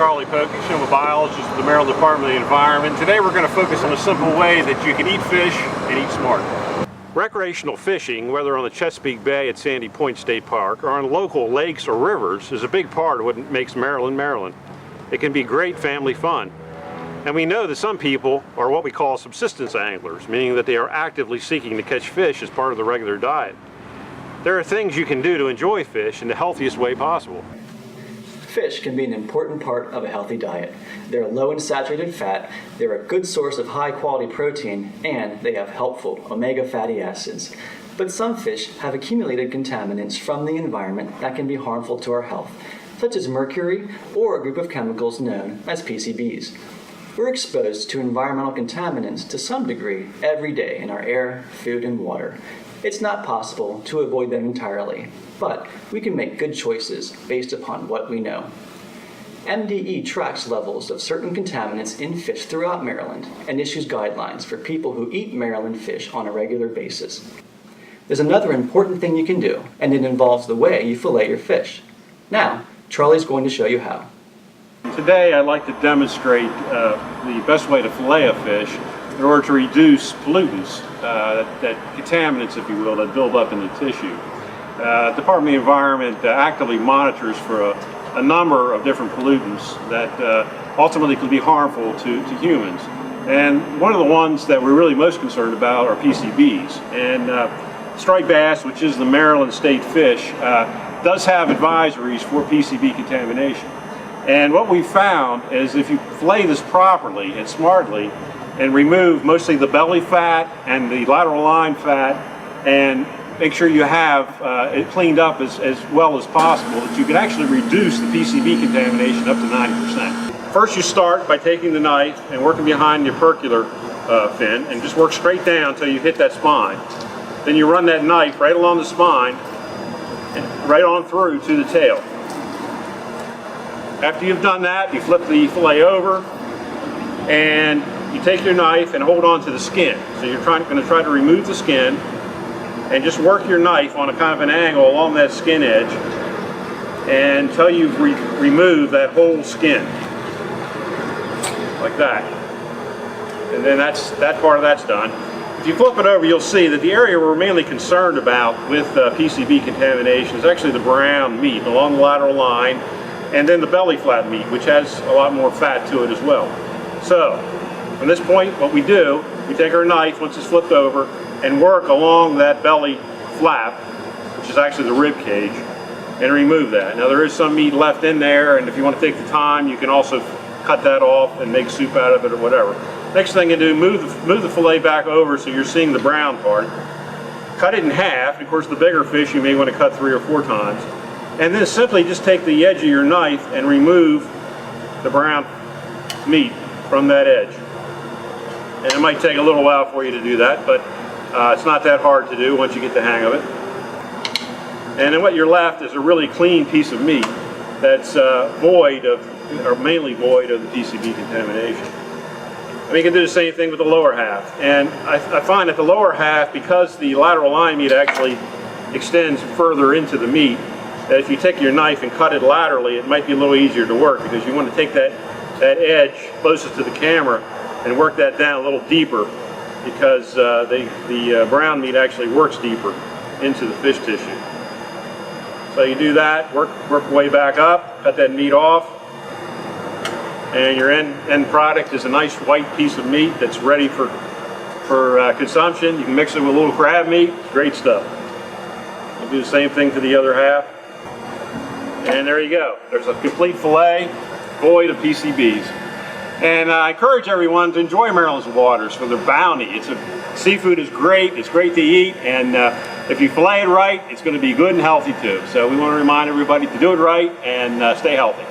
Charlie Pokish. I'm a biologist at the Maryland Department of the Environment. Today we're going to focus on a simple way that you can eat fish and eat smart. Recreational fishing, whether on the Chesapeake Bay at Sandy Point State Park or on local lakes or rivers, is a big part of what makes Maryland, Maryland. It can be great family fun. And we know that some people are what we call subsistence anglers, meaning that they are actively seeking to catch fish as part of the regular diet. There are things you can do to enjoy fish in the healthiest way possible. Fish can be an important part of a healthy diet. They're low in saturated fat, they're a good source of high-quality protein, and they have helpful omega fatty acids. But some fish have accumulated contaminants from the environment that can be harmful to our health, such as mercury or a group of chemicals known as PCBs. We're exposed to environmental contaminants to some degree every day in our air, food, and water. It's not possible to avoid them entirely, but we can make good choices based upon what we know. MDE tracks levels of certain contaminants in fish throughout Maryland and issues guidelines for people who eat Maryland fish on a regular basis. There's another important thing you can do, and it involves the way you fillet your fish. Now, Charlie's going to show you how. Today I'd like to demonstrate the best way to fillet a fish in order to reduce pollutants, that contaminants, if you will, that build up in the tissue. The Department of the Environment actively monitors for a number of different pollutants that ultimately can be harmful to humans. And one of the ones that we're really most concerned about are PCBs. And striped bass, which is the Maryland state fish, does have advisories for PCB contamination. And what we found is if you fillet this properly and smartly and remove mostly the belly fat and the lateral line fat and make sure you have it cleaned up as well as possible, that you can actually reduce the PCB contamination up to 90%. First you start by taking the knife and working behind your percular fin and just work straight down until you hit that spine. Then you run that knife right along the spine and right on through to the tail. After you've done that, you flip the fillet over and you take your knife and hold on to the skin. So you're going to try to remove the skin and just work your knife on a kind of an angle along that skin edge until you've removed that whole skin, like that. And then that part of that's done. If you flip it over, you'll see that the area we're mainly concerned about with PCB contamination is actually the brown meat along the lateral line, and then the belly flat meat, which has a lot more fat to it as well. So, from this point, what we do, we take our knife, once it's flipped over, and work along that belly flap, which is actually the rib cage, and remove that. Now there is some meat left in there, and if you want to take the time, you can also cut that off and make soup out of it or whatever. Next thing you do, move the fillet back over so you're seeing the brown part. Cut it in half. And of course, the bigger fish you may want to cut 3 or 4 times. And then simply just take the edge of your knife and remove the brown meat from that edge. And it might take a little while for you to do that, but it's not that hard to do once you get the hang of it. And then what you're left is a really clean piece of meat that's mainly void of the PCB contamination. And you can do the same thing with the lower half. And I find that the lower half, because the lateral line meat actually extends further into the meat, that if you take your knife and cut it laterally, it might be a little easier to work, because you want to take that edge closest to the camera and work that down a little deeper, because the brown meat actually works deeper into the fish tissue. So you do that, work way back up, cut that meat off, and your end product is a nice white piece of meat that's ready for consumption. You can mix it with a little crab meat, great stuff. We'll do the same thing to the other half. And there you go. There's a complete fillet void of PCBs. And I encourage everyone to enjoy Maryland's waters for their bounty. Seafood is great. It's great to eat. And if you fillet it right, it's going to be good and healthy too. So we want to remind everybody to do it right and stay healthy.